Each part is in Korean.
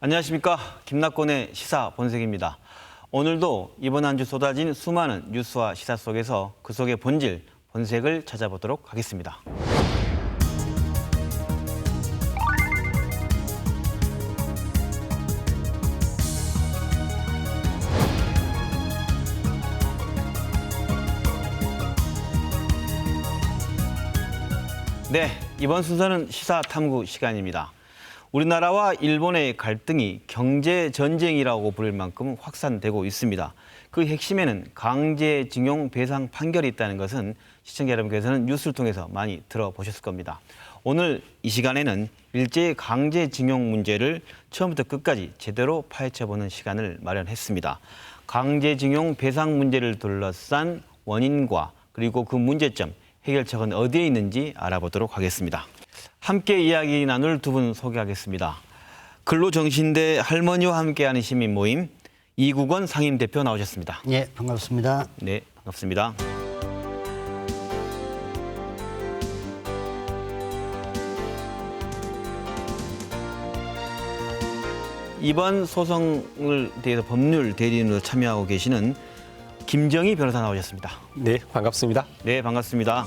안녕하십니까. 김낙곤의 시사 본색입니다. 오늘도 이번 한 주 쏟아진 수많은 뉴스와 시사 속에서 그 속의 본질, 본색을 찾아보도록 하겠습니다. 네, 이번 순서는 시사 탐구 시간입니다. 우리나라와 일본의 갈등이 경제 전쟁이라고 부를 만큼 확산되고 있습니다. 그 핵심에는 강제징용 배상 판결이 있다는 것은 시청자 여러분께서는 뉴스를 통해서 많이 들어보셨을 겁니다. 오늘 이 시간에는 일제의 강제징용 문제를 처음부터 끝까지 제대로 파헤쳐보는 시간을 마련했습니다. 강제징용 배상 문제를 둘러싼 원인과 그리고 그 문제점, 해결책은 어디에 있는지 알아보도록 하겠습니다. 함께 이야기 나눌 두 분 소개하겠습니다. 근로정신대 할머니와 함께하는 시민 모임 이국원 상임대표 나오셨습니다. 예, 반갑습니다. 네, 반갑습니다. 이번 소송을 대해서 법률 대리인으로 참여하고 계시는 김정희 변호사 나오셨습니다. 네, 반갑습니다. 네, 반갑습니다.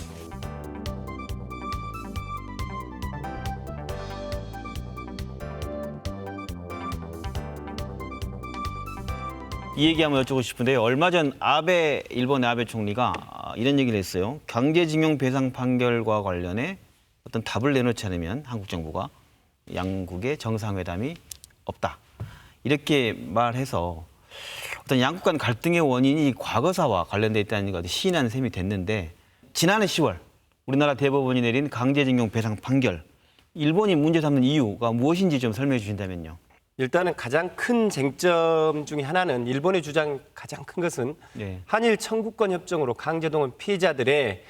이 얘기 한번 여쭤보고 싶은데요. 얼마 전 일본의 아베 총리가 이런 얘기를 했어요. 강제징용 배상 판결과 관련해 어떤 답을 내놓지 않으면 한국 정부가 양국의 정상회담이 없다. 이렇게 말해서 어떤 양국 간 갈등의 원인이 과거사와 관련돼 있다는 것을 시인하는 셈이 됐는데 지난해 10월 우리나라 대법원이 내린 강제징용 배상 판결, 일본이 문제 삼는 이유가 무엇인지 좀 설명해 주신다면요. 일단은 가장 큰 쟁점 중에 하나는 일본의 주장 가장 큰 것은 네. 한일 청구권 협정으로 강제동원 피해자들의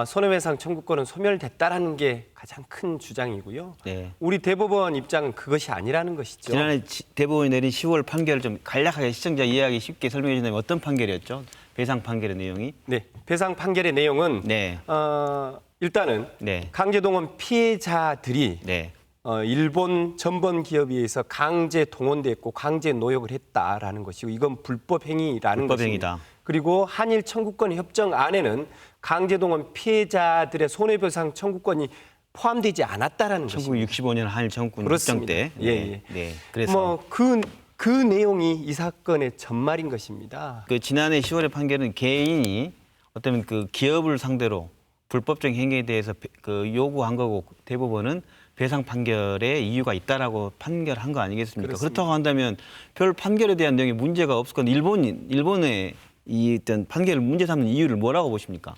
손해배상 청구권은 소멸됐다라는 게 가장 큰 주장이고요. 네. 우리 대법원 입장은 그것이 아니라는 것이죠. 지난해 대법원이 내린 10월 판결을 좀 간략하게 시청자 이해하기 쉽게 설명해 주신다면 어떤 판결이었죠? 배상 판결의 내용이? 네, 배상 판결의 내용은 네. 일단은 네. 강제동원 피해자들이 네. 일본 전범 기업에 의해서 강제 동원됐고 강제 노역을 했다라는 것이고 이건 불법 행위라는 불법 것입니다. 행위다. 그리고 한일 청구권 협정 안에는 강제 동원 피해자들의 손해배상 청구권이 포함되지 않았다라는 것입니다. 1965년 한일 청구권 협정 그렇습니다. 때. 예, 예. 네. 그래서 그 내용이 이 사건의 전말인 것입니다. 그 지난해 10월의 판결은 개인이 어떤 그 기업을 상대로 불법적인 행위에 대해서 그 요구한 거고 대법원은 배상 판결에 이유가 있다라고 판결한 거 아니겠습니까? 그렇습니다. 그렇다고 한다면 별 판결에 대한 내용에 문제가 없을 건 일본의 이 어떤 판결을 문제 삼는 이유를 뭐라고 보십니까?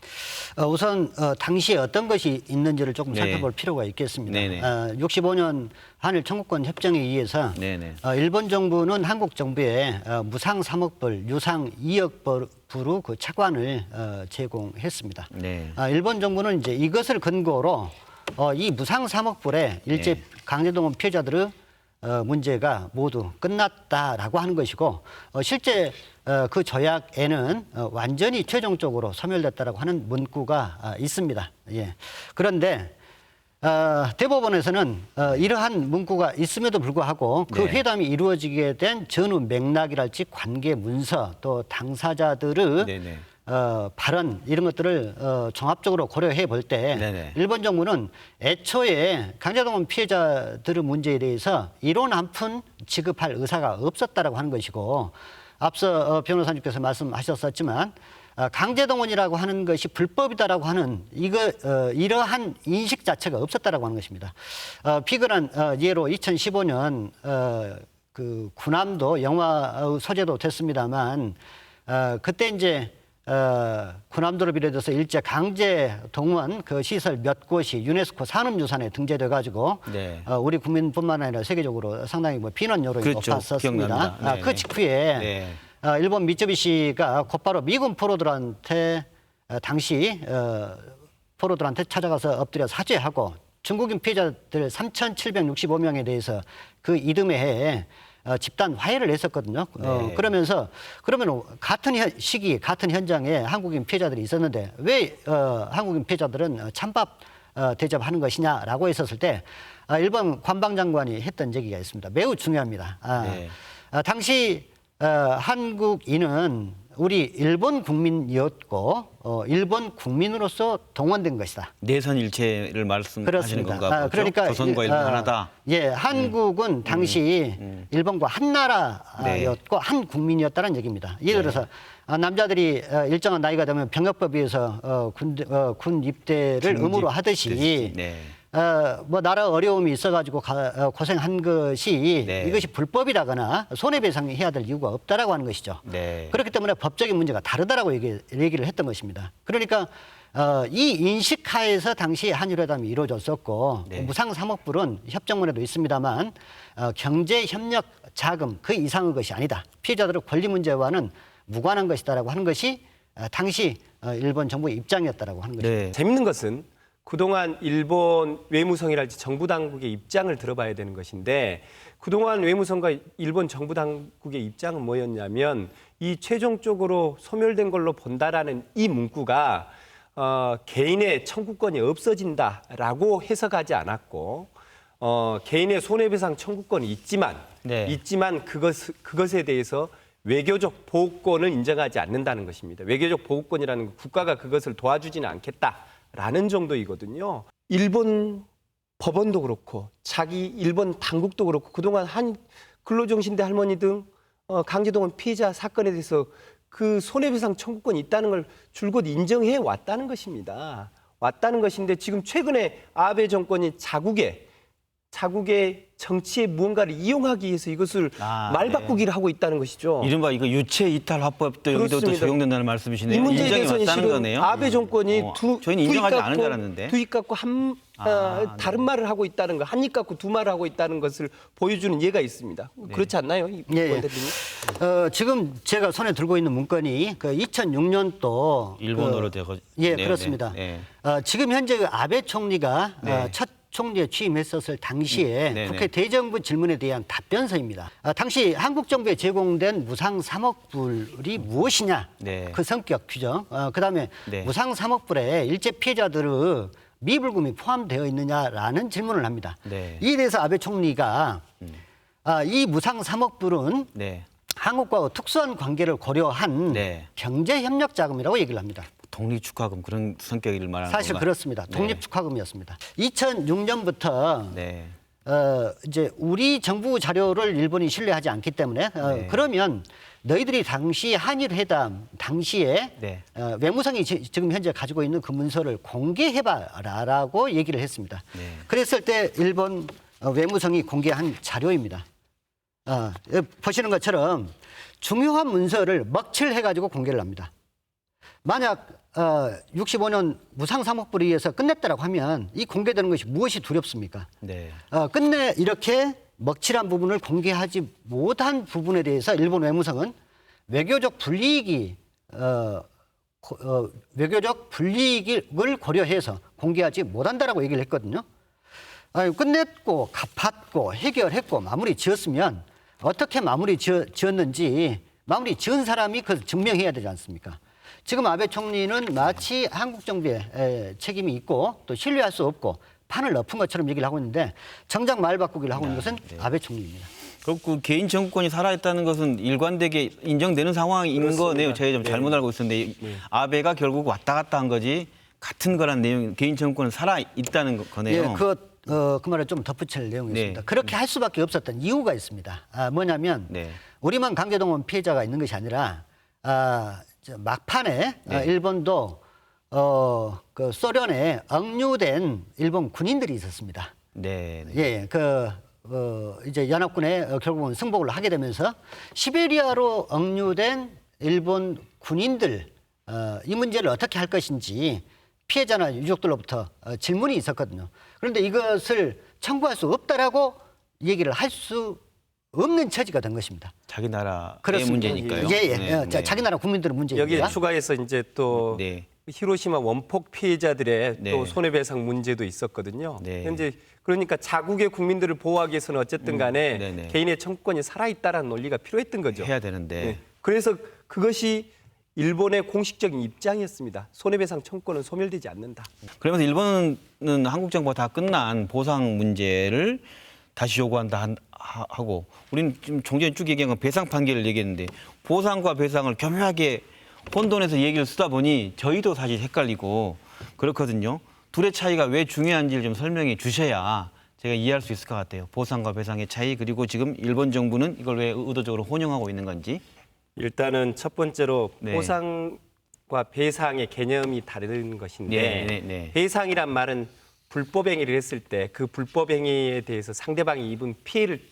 우선 당시에 어떤 것이 있는지를 조금 네. 살펴볼 필요가 있겠습니다. 네네. 65년 한일 청구권 협정에 의해서 네네. 일본 정부는 한국 정부에 무상 3억 불, 유상 2억 불로 그 차관을 제공했습니다. 네. 일본 정부는 이제 이것을 근거로 이 무상 3억 불에 일제 네. 강제동원 피해자들의 문제가 모두 끝났다라고 하는 것이고 실제 그 조약에는 완전히 최종적으로 소멸됐다라고 하는 문구가 있습니다. 예. 그런데 대법원에서는 이러한 문구가 있음에도 불구하고 그 네. 회담이 이루어지게 된 전후 맥락이랄지 관계 문서 또 당사자들의 네네. 발언 이런 것들을 종합적으로 고려해 볼 때 네네. 일본 정부는 애초에 강제동원 피해자들의 문제에 대해서 이론 한 푼 지급할 의사가 없었다라고 하는 것이고 앞서 변호사님께서 말씀하셨었지만 강제동원이라고 하는 것이 불법이다라고 하는 이러한 인식 자체가 없었다라고 하는 것입니다. 비근한 예로 2015년 그 군함도 영화 소재도 됐습니다만 그때 이제 군함도를 비롯해서 일제 강제 동원 그 시설 몇 곳이 유네스코 산업유산에 등재돼 가지고 네. 우리 국민뿐만 아니라 세계적으로 상당히 비난 여론이 그렇죠. 높았었습니다. 기억납니다. 네, 그 직후에 네. 일본 미쯔비시가 곧바로 미군 포로들한테 당시 포로들한테 찾아가서 엎드려 사죄하고 중국인 피해자들 3,765명에 대해서 그 이듬해 해에 집단 화해를 했었거든요. 그러면서 그러면 같은 시기 같은 현장에 한국인 피해자들이 있었는데 왜 한국인 피해자들은 찬밥 대접하는 것이냐라고 했었을 때 일본 관방장관이 했던 얘기가 있습니다. 매우 중요합니다. 네. 당시 한국인은 우리 일본 국민이었고 일본 국민으로서 동원된 것이다. 내선 일체를 말씀하시는 그렇습니다. 건가 보죠. 그러니까 조선과 일본 하나다. 예, 한국은 당시 일본과 한 나라였고 네. 한 국민이었다는 얘기입니다. 예를 들어서 남자들이 일정한 나이가 되면 병역법에 의해서 군 입대를 의무로 하듯이 네. 뭐 나라 어려움이 있어가지고 고생한 것이 네. 이것이 불법이라거나 손해배상해야 될 이유가 없다라고 하는 것이죠. 네. 그렇기 때문에 법적인 문제가 다르다라고 얘기를 했던 것입니다. 그러니까 이 인식하에서 당시 한일회담이 이루어졌었고 네. 무상사목불은 협정문에도 있습니다만 경제협력 자금 그 이상의 것이 아니다. 피해자들의 권리 문제와는 무관한 것이다라고 하는 것이 당시 일본 정부의 입장이었다라고 하는 것입니다. 네. 재밌는 것은 그동안 일본 외무성이랄지 정부 당국의 입장을 들어봐야 되는 것인데 그동안 외무성과 일본 정부 당국의 입장은 뭐였냐면 이 최종적으로 소멸된 걸로 본다라는 이 문구가 개인의 청구권이 없어진다라고 해석하지 않았고 개인의 손해배상 청구권이 있지만 그것에 대해서 외교적 보호권을 인정하지 않는다는 것입니다. 외교적 보호권이라는 건 국가가 그것을 도와주지는 않겠다라는 정도이거든요. 일본 법원도 그렇고 자기 일본 당국도 그렇고 그동안 한 근로정신대 할머니 등 강제동원 피해자 사건에 대해서 그 손해배상 청구권이 있다는 걸 줄곧 인정해 왔다는 것입니다. 왔다는 것인데 지금 최근에 아베 정권이 자국의 정치의 무언가를 이용하기 위해서 이것을 말바꾸기를 하고 있다는 것이죠. 이른바 이거 유체 이탈 화법도 여기도 또 그렇습니다. 적용된다는 말씀이시네요. 이 문제에 인정이 대해서는 맞다는 지금 거네요. 아베 정권이 저희는 인정하지 않은 줄 알았는데. 두입 갖고 다른 말을 하고 있다는 거, 한입 갖고 두 말을 하고 있다는 것을 보여주는 예가 있습니다. 그렇지 않나요, 이 예, 예. 원 대표님? 지금 제가 손에 들고 있는 문건이 그 2006년도 일본어로 되고. 예, 네, 그렇습니다. 네, 지금 현재 아베 총리가 네. 첫 총리에 취임했었을 당시에 네, 국회 네. 대정부 질문에 대한 답변서입니다. 당시 한국 정부에 제공된 무상 3억 불이 무엇이냐, 네. 그 성격 규정, 그다음에 네. 무상 3억 불에 일제 피해자들의 미불금이 포함되어 있느냐라는 질문을 합니다. 네. 이에 대해서 아베 총리가 이 무상 3억 불은 네. 한국과 특수한 관계를 고려한 네. 경제협력 자금이라고 얘기를 합니다. 독립축하금 그런 성격을 말하는 사실 건가? 그렇습니다. 네. 독립축하금이었습니다. 2006년부터 네. 이제 우리 정부 자료를 일본이 신뢰하지 않기 때문에 네. 그러면 너희들이 당시 한일 회담 당시에 네. 외무성이 지금 현재 가지고 있는 그 문서를 공개해봐라라고 얘기를 했습니다. 네. 그랬을 때 일본 외무성이 공개한 자료입니다. 보시는 것처럼 중요한 문서를 먹칠해가지고 공개를 합니다. 만약 65년 무상 3억 불에 의해서 끝냈다라고 하면 이 공개되는 것이 무엇이 두렵습니까? 네. 끝내 이렇게 먹칠한 부분을 공개하지 못한 부분에 대해서 일본 외무성은 외교적 불이익을 고려해서 공개하지 못한다라고 얘기를 했거든요. 끝냈고 갚았고 해결했고 마무리 지었으면 어떻게 마무리 지었는지 마무리 지은 사람이 그 증명해야 되지 않습니까? 지금 아베 총리는 마치 한국 정부에 책임이 있고 또 신뢰할 수 없고 판을 엎은 것처럼 얘기를 하고 있는데 정작 말 바꾸기를 하고 있는 것은 아베 총리입니다. 그 개인 정권이 살아있다는 것은 일관되게 인정되는 상황인 그렇습니다. 거네요. 제가 좀 잘못 알고 있었는데 아베가 결국 왔다 갔다 한 거지 같은 거란 내용, 개인 정권은 살아있다는 거네요. 예, 그 말을 좀 덧붙일 내용이 네. 있습니다. 그렇게 할 수밖에 없었던 이유가 있습니다. 뭐냐면 네. 우리만 강제동원 피해자가 있는 것이 아니라 막판에 네. 일본도 그 소련에 억류된 일본 군인들이 있었습니다. 네. 네. 예, 이제 연합군에 결국은 승복을 하게 되면서 시베리아로 억류된 일본 군인들 이 문제를 어떻게 할 것인지 피해자나 유족들로부터 질문이 있었거든요. 그런데 이것을 청구할 수 없다라고 얘기를 할 수 없는 처지가 된 것입니다. 자기 나라의 그렇습니다. 문제니까요. 예, 예. 네. 자기 나라 국민들의 문제입니다. 여기에 추가해서 이제 또 네. 히로시마 원폭 피해자들의 네. 또 손해배상 문제도 있었거든요. 네. 현재 그러니까 자국의 국민들을 보호하기 위해서는 어쨌든 간에 네네. 개인의 청구권이 살아있다라는 논리가 필요했던 거죠. 해야 되는데. 네. 그래서 그것이 일본의 공식적인 입장이었습니다. 손해배상 청구권은 소멸되지 않는다. 그러면서 일본은 한국 정부가 다 끝난 보상 문제를 다시 요구한다 하고 우리는 지금 종전에 쭉 얘기한 건 배상 판결을 얘기했는데 보상과 배상을 교묘하게 혼돈해서 얘기를 쓰다 보니 저희도 사실 헷갈리고 그렇거든요. 둘의 차이가 왜 중요한지를 좀 설명해 주셔야 제가 이해할 수 있을 것 같아요. 보상과 배상의 차이 그리고 지금 일본 정부는 이걸 왜 의도적으로 혼용하고 있는 건지. 일단은 첫 번째로 네. 보상과 배상의 개념이 다른 것인데 네. 배상이란 말은 불법 행위를 했을 때 그 불법 행위에 대해서 상대방이 입은 피해를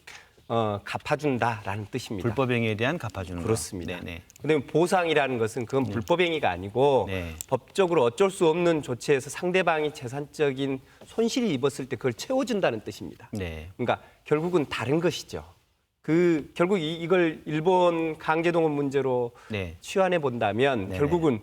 갚아준다라는 뜻입니다. 불법 행위에 대한 갚아주는 그렇습니다. 거. 네네. 근데 보상이라는 것은 그건 불법 행위가 아니고 네. 법적으로 어쩔 수 없는 조치에서 상대방이 재산적인 손실을 입었을 때 그걸 채워준다는 뜻입니다. 네. 그러니까 결국은 다른 것이죠. 결국 이걸 일본 강제동원 문제로 네. 치환해 본다면 네네. 결국은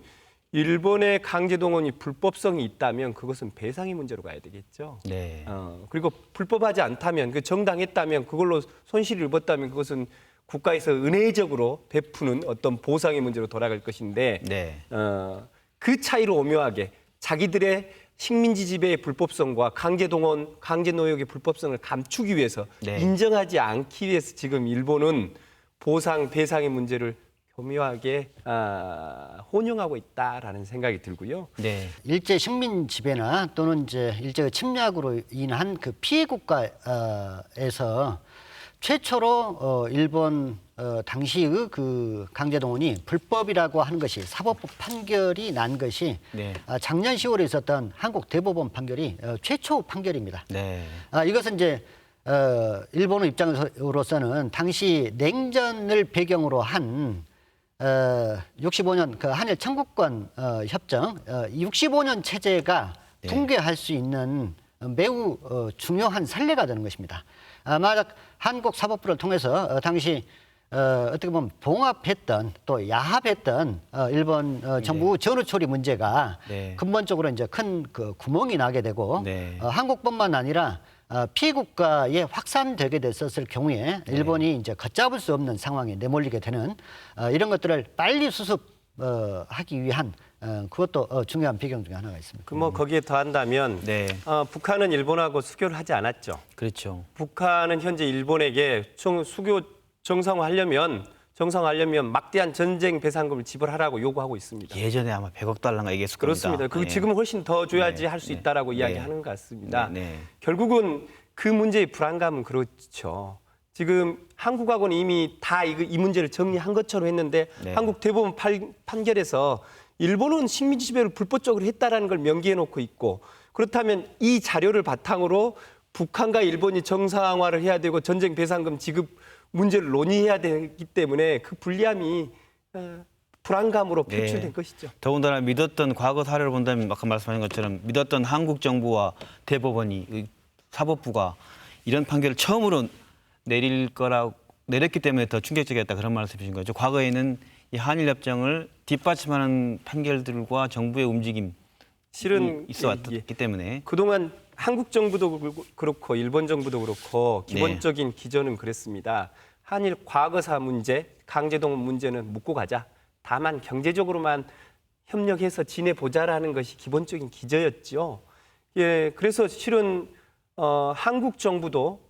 일본의 강제동원이 불법성이 있다면 그것은 배상의 문제로 가야 되겠죠. 네. 그리고 불법하지 않다면 그 정당했다면 그걸로 손실을 입었다면 그것은 국가에서 은혜적으로 베푸는 어떤 보상의 문제로 돌아갈 것인데 네. 그 차이로 오묘하게 자기들의 식민지 지배의 불법성과 강제동원, 강제노역의 불법성을 감추기 위해서 네. 인정하지 않기 위해서 지금 일본은 보상, 배상의 문제를 교묘하게 혼용하고 있다라는 생각이 들고요. 네. 일제 식민 지배나 또는 이제 일제 침략으로 인한 그 피해 국가에서 최초로 일본 당시의 그 강제동원이 불법이라고 하는 것이 사법부 판결이 난 것이 네. 작년 10월에 있었던 한국 대법원 판결이 최초 판결입니다. 네. 이것은 이제 일본의 입장으로서는 당시 냉전을 배경으로 한 65년 그 한일 청구권 협정 65년 체제가 네. 붕괴할 수 있는 매우 중요한 선례가 되는 것입니다. 만약 한국 사법부를 통해서 당시 어떻게 보면 봉합했던 또 야합했던 일본 정부 전후 처리 문제가 네. 근본적으로 이제 큰 그 구멍이 나게 되고 네. 한국뿐만 아니라 피해 국가에 확산되게 됐었을 경우에 일본이 이제 걷잡을 수 없는 상황에 내몰리게 되는 이런 것들을 빨리 수습하기 위한 그것도 중요한 배경 중에 하나가 있습니다. 거기에 더한다면 네. 북한은 일본하고 수교를 하지 않았죠. 그렇죠. 북한은 현재 일본에게 수교 정상화하려면 막대한 전쟁 배상금을 지불하라고 요구하고 있습니다. 예전에 아마 100억 달러가 얘기했을 겁니다. 그렇습니다. 예. 지금은 훨씬 더 줘야지 네, 할 수 네, 있다라고 네. 이야기하는 것 같습니다. 네. 결국은 그 문제의 불안감은 그렇죠. 지금 한국하고는 이미 다 이 문제를 정리한 것처럼 했는데 네. 한국 대법원 판결에서 일본은 식민지 지배를 불법적으로 했다라는 걸 명기해 놓고 있고 그렇다면 이 자료를 바탕으로 북한과 일본이 정상화를 해야 되고 전쟁 배상금 지급 문제를 논의해야 되기 때문에 그 불리함이 불안감으로 표출된 네. 것이죠. 더군다나 믿었던 과거 사례를 본다면 아까 말씀하신 것처럼 믿었던 한국 정부와 대법원이 사법부가 이런 판결을 처음으로 내렸기 때문에 더 충격적이었다 그런 말씀이신 거죠. 과거에는 이 한일 협정을 뒷받침하는 판결들과 정부의 움직임 실은 있어 왔기 때문에 그동안 한국 정부도 그렇고 일본 정부도 그렇고 기본적인 기조는 그랬습니다. 한일 과거사 문제, 강제동원 문제는 묻고 가자. 다만 경제적으로만 협력해서 지내보자라는 것이 기본적인 기조였죠. 예, 그래서 실은 한국 정부도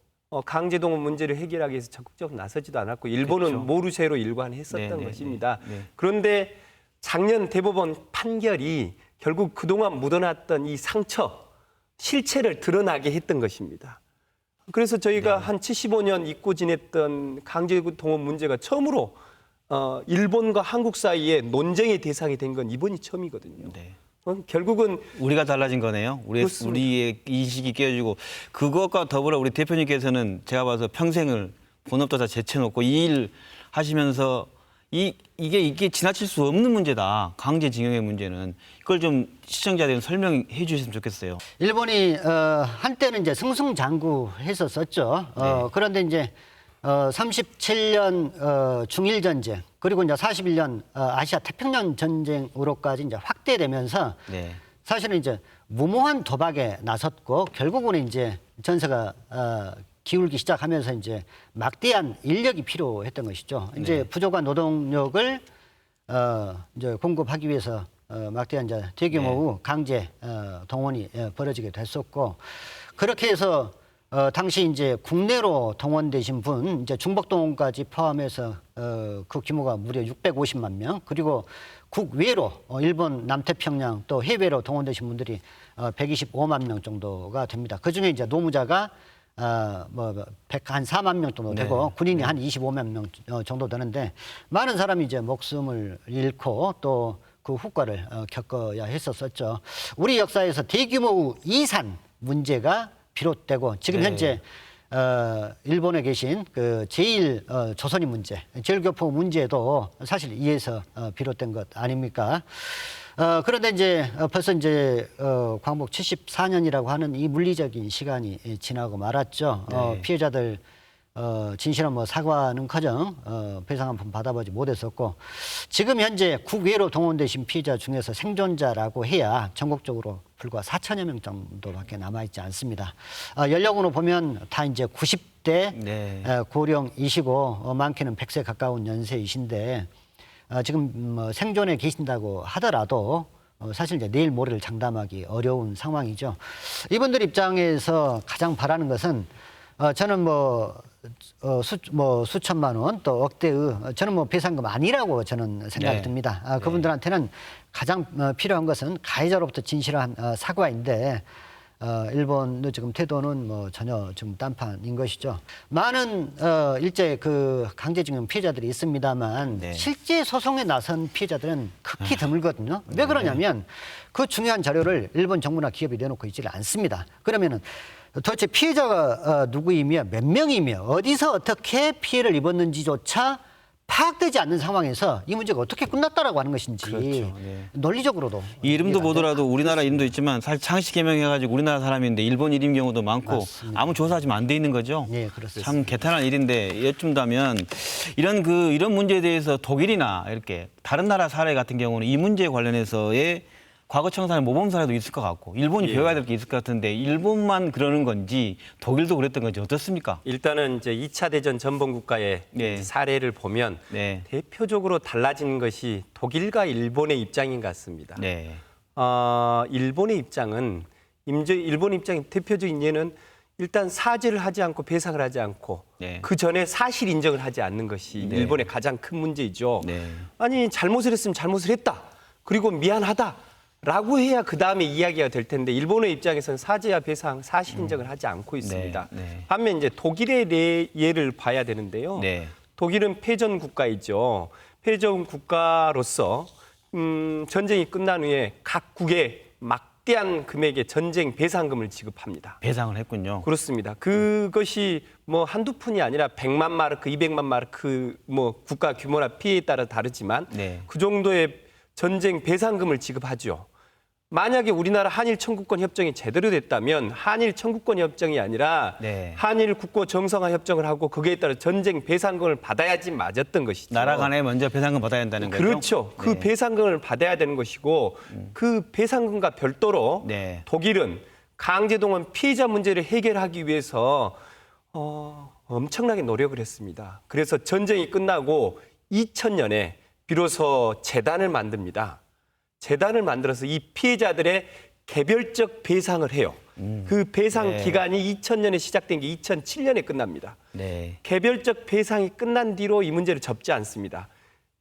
강제동원 문제를 해결하기 위해서 적극적으로 나서지도 않았고 일본은 그렇죠. 모르쇠로 일관했었던 네, 것입니다. 네. 그런데 작년 대법원 판결이 결국 그동안 묻어놨던 이 상처, 실체를 드러나게 했던 것입니다. 그래서 저희가 한 75년 잊고 지냈던 강제동원 문제가 처음으로 일본과 한국 사이에 논쟁의 대상이 된 건 이번이 처음이거든요. 네. 결국은 우리가 달라진 거네요. 우리의 인식이 깨지고 그것과 더불어 우리 대표님께서는 제가 봐서 평생을 본업도사 제쳐놓고 이 일 하시면서 이게 지나칠 수 없는 문제다. 강제징용의 문제는. 이걸 좀 시청자들은 설명해 주셨으면 좋겠어요. 일본이 한때는 이제 승승장구했었었죠. 그런데 이제 37년 중일 전쟁 그리고 이제 41년 아시아 태평양 전쟁으로까지 이제 확대되면서 네. 사실은 이제 무모한 도박에 나섰고 결국은 이제 전세가 기울기 시작하면서 이제 막대한 인력이 필요했던 것이죠. 이제 부족한 노동력을 이제 공급하기 위해서 막대한 이제 대규모 강제 동원이 벌어지게 됐었고 그렇게 해서 당시 이제 국내로 동원되신 분 이제 중복동원까지 포함해서 그 규모가 무려 650만 명 그리고 국외로 일본 남태평양 또 해외로 동원되신 분들이 125만 명 정도가 됩니다. 그 중에 이제 노무자가 한 4만 명 정도 되고 군인이 한 25만 명 정도 되는데 많은 사람이 이제 목숨을 잃고 또 그 후과를 겪어야 했었었죠. 우리 역사에서 대규모 이산 문제가 비롯되고 지금 현재 일본에 계신 그 제일 조선인 문제, 제일교포 문제도 사실 이에서 비롯된 것 아닙니까? 그런데 이제 벌써 이제 광복 74년이라고 하는 이 물리적인 시간이 지나고 말았죠. 피해자들 진실한 사과는커녕 배상 한 푼 받아보지 못했었고 지금 현재 국외로 동원되신 피해자 중에서 생존자라고 해야 전국적으로 불과 4천여 명 정도밖에 남아있지 않습니다. 연령으로 보면 다 이제 90대 고령이시고 많게는 100세 가까운 연세이신데 지금 생존에 계신다고 하더라도 사실 이제 내일 모레를 장담하기 어려운 상황이죠. 이분들 입장에서 가장 바라는 것은 저는 수천만 원 또 억대의 저는 배상금 아니라고 저는 생각이 듭니다. 그분들한테는 가장 필요한 것은 가해자로부터 진실한 사과인데 일본의 지금 태도는 전혀 지금 딴판인 것이죠. 많은 일제 그 강제징용 피해자들이 있습니다만 실제 소송에 나선 피해자들은 극히 드물거든요. 왜 그러냐면 그 중요한 자료를 일본 정부나 기업이 내놓고 있지를 않습니다. 그러면은 도대체 피해자가 누구이며 몇 명이며 어디서 어떻게 피해를 입었는지조차 파악되지 않는 상황에서 이 문제가 어떻게 끝났다라고 하는 것인지 논리적으로도 이 이름도 보더라도 우리나라 이름도 있지만 사실 상식 개명해가지고 우리나라 사람인데 일본 이름 경우도 많고 맞습니다. 아무 조사 지금 안 돼 있는 거죠. 네, 그렇습니다. 참 개탄한 일인데 여쭙다면 이런 문제에 대해서 독일이나 이렇게 다른 나라 사례 같은 경우는 이 문제에 관련해서의 과거 청산의 모범 사례도 있을 것 같고 일본이 배워야 될 게 있을 것 같은데 일본만 그러는 건지 독일도 그랬던 건지 어떻습니까? 일단은 이제 2차 대전 전범 국가의 사례를 보면 대표적으로 달라진 것이 독일과 일본의 입장인 것 같습니다. 일본의 입장은 일본 입장의 대표적인 예는 일단 사죄를 하지 않고 배상을 하지 않고 그 전에 사실 인정을 하지 않는 것이 일본의 가장 큰 문제이죠. 아니 잘못을 했으면 잘못을 했다. 그리고 미안하다. 라고 해야 그 다음에 이야기가 될 텐데 일본의 입장에서는 사죄와 배상, 사실 인정을 하지 않고 있습니다. 반면 이제 독일의 예를 봐야 되는데요. 독일은 패전 국가이죠. 패전 국가로서 전쟁이 끝난 후에 각국에 막대한 금액의 전쟁 배상금을 지급합니다. 배상을 했군요. 그렇습니다. 그것이 한두 푼이 아니라 100만 마르크, 200만 마르크 국가 규모나 피해에 따라 다르지만 그 정도의 전쟁 배상금을 지급하죠. 만약에 우리나라 한일 청구권 협정이 제대로 됐다면 한일 청구권 협정이 아니라 한일 국고 정상화 협정을 하고 거기에 따라 전쟁 배상금을 받아야지 맞았던 것이죠. 나라 간에 먼저 배상금 받아야 한다는 거죠? 그렇죠. 그 배상금을 받아야 되는 것이고 그 배상금과 별도로 독일은 강제동원 피해자 문제를 해결하기 위해서 엄청나게 노력을 했습니다. 그래서 전쟁이 끝나고 2000년에 비로소 재단을 만듭니다. 재단을 만들어서 이 피해자들의 개별적 배상을 해요. 그 배상 기간이 2000년에 시작된 게 2007년에 끝납니다. 개별적 배상이 끝난 뒤로 이 문제를 접지 않습니다.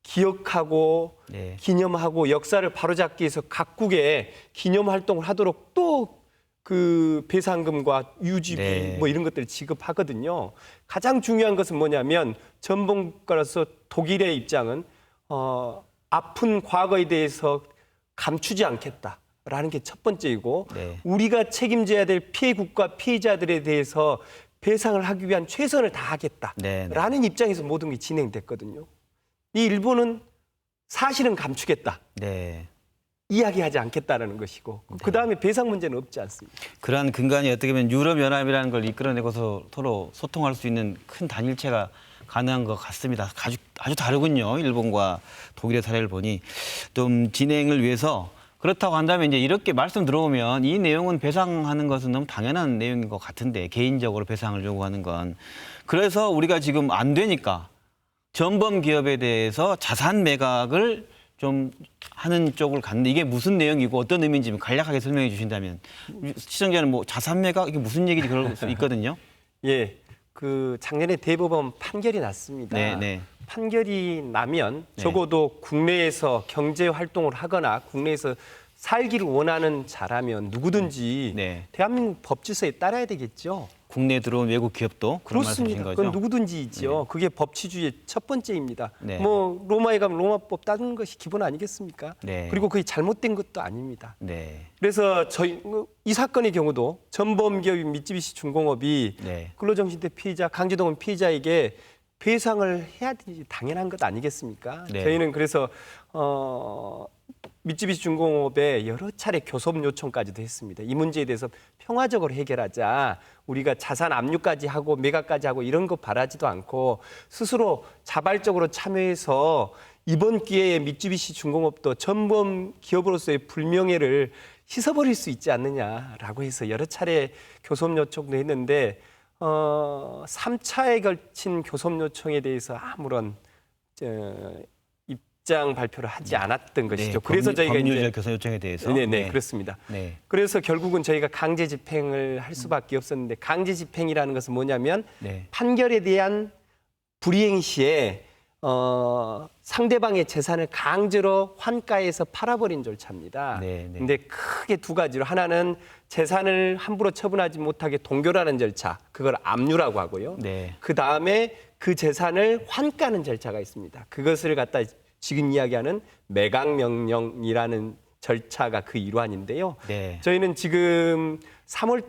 기억하고 기념하고 역사를 바로잡기 위해서 각국에 기념 활동을 하도록 또 그 배상금과 유지비 이런 것들을 지급하거든요. 가장 중요한 것은 뭐냐면 전범국가로서 독일의 입장은 아픈 과거에 대해서 감추지 않겠다라는 게 첫 번째이고 우리가 책임져야 될 피해국가 피해자들에 대해서 배상을 하기 위한 최선을 다하겠다라는 입장에서 모든 게 진행됐거든요. 이 일본은 사실은 감추겠다. 이야기하지 않겠다라는 것이고 그다음에 배상 문제는 없지 않습니다. 그러한 근간이 어떻게 보면 유럽연합이라는 걸 이끌어내고서 서로 소통할 수 있는 큰 단일체가 가능한 것 같습니다. 아주 다르군요. 일본과 독일의 사례를 보니 좀 진행을 위해서 그렇다고 한다면 이제 이렇게 말씀 들어오면 이 내용은 배상하는 것은 너무 당연한 내용인 것 같은데 개인적으로 배상을 요구하는 건 그래서 우리가 지금 안 되니까 전범 기업에 대해서 자산 매각을 좀 하는 쪽을 갔는데 이게 무슨 내용이고 어떤 의미인지 간략하게 설명해 주신다면 시청자는 뭐 자산 매각 이게 무슨 얘기인지 그럴 수 있거든요. 예, 그 작년에 대법원 판결이 났습니다. 네, 네. 판결이 나면 네. 적어도 국내에서 경제 활동을 하거나 국내에서 살기를 원하는 자라면 누구든지 네. 대한민국 법질서에 따라야 되겠죠. 국내에 들어온 외국 기업도 그런 말씀이신 그렇습니다. 거죠? 그건 누구든지 있죠. 그게 법치주의의 첫 번째입니다. 네. 뭐 로마에 가면 로마법 따르는 것이 기본 아니겠습니까? 네. 그리고 그게 잘못된 것도 아닙니다. 네. 그래서 이 사건의 경우도 전범기업인 미쓰비시 중공업이 네. 근로정신대 피해자 강제동원 피해자에게 배상을 해야 되지 당연한 것 아니겠습니까? 네. 저희는 그래서 미쓰비시 중공업에 여러 차례 교섭 요청까지도 했습니다. 이 문제에 대해서 평화적으로 해결하자. 우리가 자산 압류까지 하고 매각까지 하고 이런 거 바라지도 않고 스스로 자발적으로 참여해서 이번 기회에 미쓰비시 중공업도 전범 기업으로서의 불명예를 씻어버릴 수 있지 않느냐라고 해서 여러 차례 교섭 요청도 했는데 3차에 걸친 교섭 요청에 대해서 아무런 입장 발표를 하지 않았던 것이죠. 그래서 저희가 법률적 교섭 요청에 대해서 네, 그렇습니다. 네. 그래서 결국은 저희가 강제 집행을 할 수밖에 없었는데 강제 집행이라는 것은 뭐냐면 네. 판결에 대한 불이행 시에 상대방의 재산을 강제로 환가해서 팔아버린 절차입니다. 네, 네. 근데 크게 두 가지로 하나는 재산을 함부로 처분하지 못하게 동결하는 절차, 그걸 압류라고 하고요. 네. 그 다음에 그 재산을 환가하는 절차가 있습니다. 그것을 갖다 지금 이야기하는 매각명령이라는 절차가 그 일환인데요. 네. 저희는 지금 3월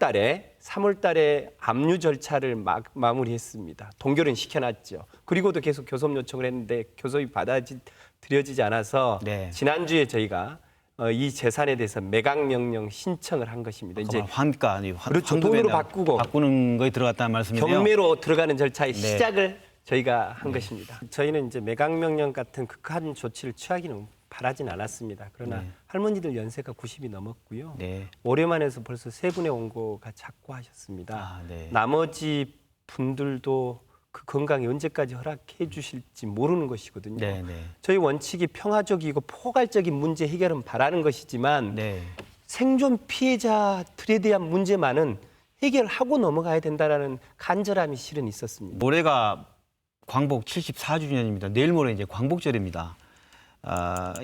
달에 압류 절차를 마무리했습니다. 동결은 시켜놨죠. 그리고도 계속 교섭 요청을 했는데 교섭이 받아들여지지 않아서 네. 지난주에 저희가 이 재산에 대해서 매각명령 신청을 한 것입니다. 이제 환가, 그렇죠. 돈으로 바꾸고 바꾸는 거에 들어갔다는 말씀이네요. 경매로 들어가는 절차의 네. 시작을 저희가 한 것입니다. 저희는 이제 매각명령 같은 극한 조치를 취하기는 바라진 않았습니다. 그러나 네. 할머니들 연세가 90이 넘었고요. 네. 올해만 해서 벌써 세 분의 원고가 작고하셨습니다. 아, 네. 나머지 분들도 그 건강이 언제까지 허락해 주실지 모르는 것이거든요. 네, 네. 저희 원칙이 평화적이고 포괄적인 문제 해결은 바라는 것이지만 네. 생존 피해자들에 대한 문제만은 해결하고 넘어가야 된다라는 간절함이 실은 있었습니다. 모레가 광복 74주년입니다. 내일 모레 이제 광복절입니다.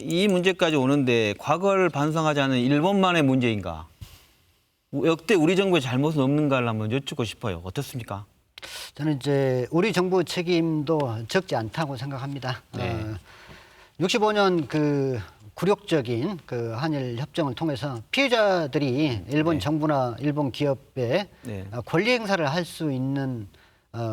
이 문제까지 오는데 과거를 반성하지 않은 일본만의 문제인가? 역대 우리 정부의 잘못은 없는가를 한번 여쭙고 싶어요. 어떻습니까? 저는 이제 우리 정부 책임도 적지 않다고 생각합니다. 네. 65년 그 굴욕적인 그 한일 협정을 통해서 피해자들이 일본 정부나 일본 기업에 네. 권리 행사를 할 수 있는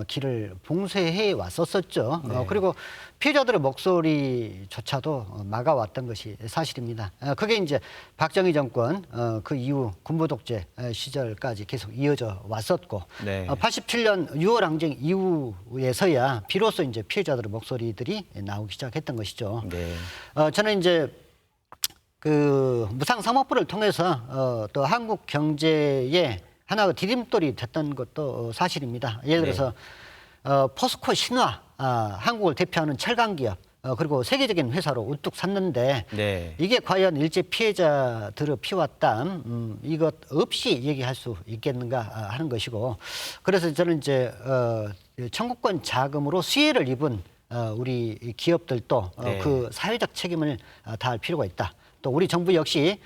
길을 봉쇄해 왔었었죠. 그리고 피해자들의 목소리조차도 막아왔던 것이 사실입니다. 그게 이제 박정희 정권 그 이후 군부 독재 시절까지 계속 이어져 왔었고, 네. 87년 6월 항쟁 이후에서야 비로소 이제 피해자들의 목소리들이 나오기 시작했던 것이죠. 네. 저는 이제 그 무상사모법을 통해서 또 한국 경제에 하나의 디딤돌이 됐던 것도 사실입니다. 예를 들어서 포스코 신화, 한국을 대표하는 철강 기업, 그리고 세계적인 회사로 우뚝 섰는데 네. 이게 과연 일제 피해자들의 피와 땀 이것 없이 얘기할 수 있겠는가 하는 것이고, 그래서 저는 이제 청구권 자금으로 수혜를 입은 우리 기업들도 네. 그 사회적 책임을 다할 필요가 있다. 또 우리 정부 역시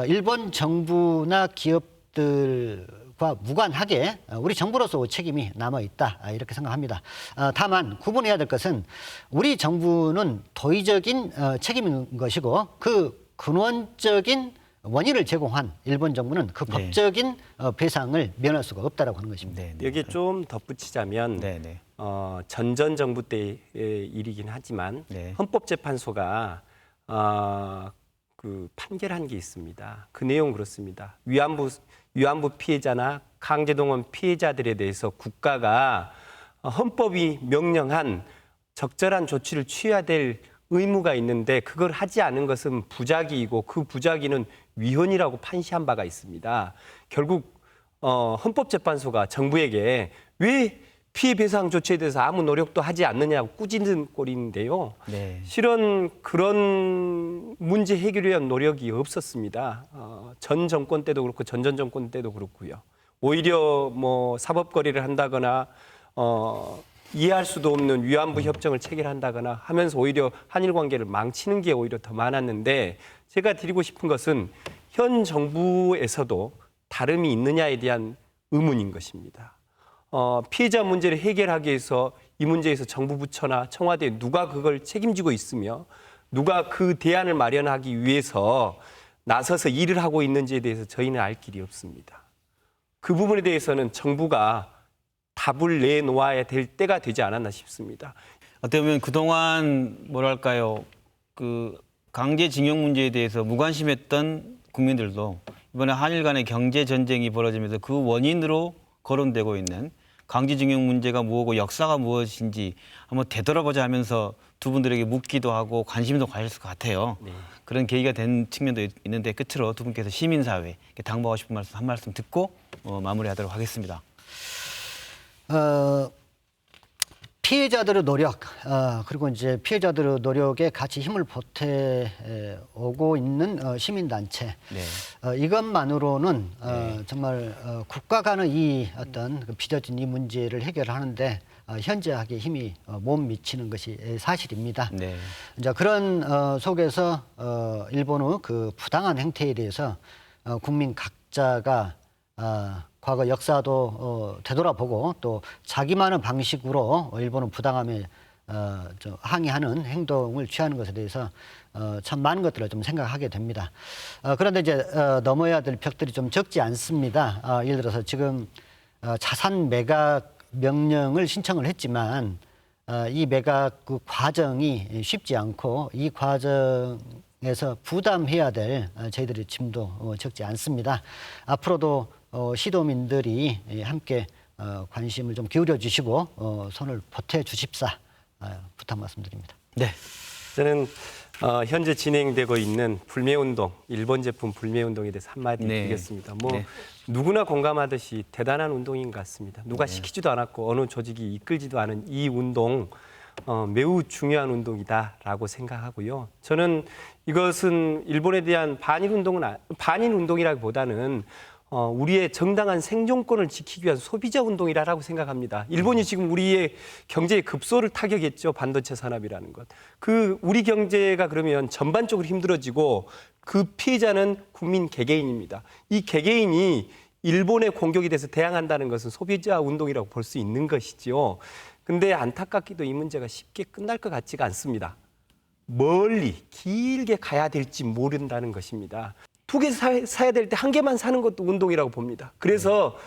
일본 정부나 기업들과 무관하게 우리 정부로서 책임이 남아 있다, 이렇게 생각합니다. 다만 구분해야 될 것은 우리 정부는 도의적인 책임인 것이고 그 근원적인 원인을 제공한 일본 정부는 그 네. 법적인 배상을 면할 수가 없다라고 하는 것입니다. 네. 네. 여기에 좀 덧붙이자면 네. 네. 전전 정부 때의 일이긴 하지만 네. 헌법재판소가 그 판결한 게 있습니다. 그 내용 그렇습니다. 위안부 피해자나 강제동원 피해자들에 대해서 국가가 헌법이 명령한 적절한 조치를 취해야 될 의무가 있는데 그걸 하지 않은 것은 부작위이고 그 부작위는 위헌이라고 판시한 바가 있습니다. 결국 헌법재판소가 정부에게 왜 피해 배상 조치에 대해서 아무 노력도 하지 않느냐고 꾸짖는 꼴인데요. 네. 실은 그런 문제 해결에 위한 노력이 없었습니다. 전 정권 때도 그렇고 전전 정권 때도 그렇고요. 오히려 뭐 사법 거래를 한다거나 이해할 수도 없는 위안부 협정을 체결한다거나 하면서 오히려 한일 관계를 망치는 게 오히려 더 많았는데 제가 드리고 싶은 것은 현 정부에서도 다름이 있느냐에 대한 의문인 것입니다. 피해자 문제를 해결하기 위해서 이 문제에서 정부 부처나 청와대 누가 그걸 책임지고 있으며 누가 그 대안을 마련하기 위해서 나서서 일을 하고 있는지에 대해서 저희는 알 길이 없습니다. 그 부분에 대해서는 정부가 답을 내놓아야 될 때가 되지 않았나 싶습니다. 어떻게 보면 그동안 뭐랄까요, 그 강제징용 문제에 대해서 무관심했던 국민들도 이번에 한일 간의 경제 전쟁이 벌어지면서 그 원인으로 거론되고 있는 강제징용 문제가 뭐고 역사가 무엇인지 한번 되돌아보자 하면서 두 분들에게 묻기도 하고 관심도 가졌을 것 같아요. 네. 그런 계기가 된 측면도 있는데 끝으로 두 분께서 시민사회 당부하고 싶은 말씀 한 말씀 듣고 마무리하도록 하겠습니다. 피해자들의 노력, 그리고 이제 피해자들의 노력에 같이 힘을 보태오고 있는 시민단체. 네. 이것만으로는 정말 국가 간의 이 어떤 그 빚어진 이 문제를 해결하는데 현저하게 힘이 못 미치는 것이 사실입니다. 네. 이제 그런 속에서 일본의 그 부당한 행태에 대해서 국민 각자가 과거 역사도 되돌아보고 또 자기만의 방식으로 일본은 부당함에 항의하는 행동을 취하는 것에 대해서 참 많은 것들을 좀 생각하게 됩니다. 그런데 이제 넘어야 될 벽들이 좀 적지 않습니다. 예를 들어서 지금 자산 매각 명령을 신청을 했지만 이 매각 그 과정이 쉽지 않고 이 과정에서 부담해야 될 저희들의 짐도 적지 않습니다. 앞으로도 시도민들이 함께 관심을 좀 기울여 주시고 손을 보태 주십사 부탁 말씀드립니다. 네, 저는 현재 진행되고 있는 불매운동, 일본 제품 불매운동에 대해서 한마디 드리겠습니다. 누구나 공감하듯이 대단한 운동인 것 같습니다. 누가 시키지도 않았고 어느 조직이 이끌지도 않은 이 운동 매우 중요한 운동이다라고 생각하고요. 저는 이것은 일본에 대한 반일 운동이라기보다는 우리의 정당한 생존권을 지키기 위한 소비자 운동이라고 생각합니다. 일본이 지금 우리의 경제의 급소를 타격했죠. 반도체 산업이라는 것. 우리 경제가 그러면 전반적으로 힘들어지고 그 피해자는 국민 개개인입니다. 이 개개인이 일본의 공격에 대해서 대항한다는 것은 소비자 운동이라고 볼 수 있는 것이지요. 근데 안타깝게도 이 문제가 쉽게 끝날 것 같지가 않습니다. 멀리 길게 가야 될지 모른다는 것입니다. 두 개 사야 될 때 한 개만 사는 것도 운동이라고 봅니다. 그래서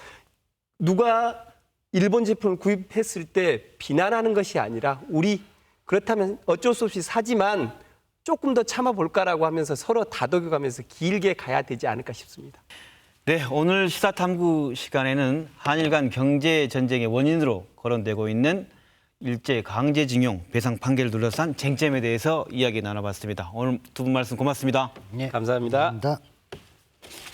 누가 일본 제품을 구입했을 때 비난하는 것이 아니라 그렇다면 어쩔 수 없이 사지만 조금 더 참아볼까라고 하면서 서로 다독여가면서 길게 가야 되지 않을까 싶습니다. 네, 오늘 시사탐구 시간에는 한일 간 경제 전쟁의 원인으로 거론되고 있는 일제 강제징용 배상 판결을 둘러싼 쟁점에 대해서 이야기 나눠봤습니다. 오늘 두 분 말씀 고맙습니다. 네, 감사합니다. 감사합니다.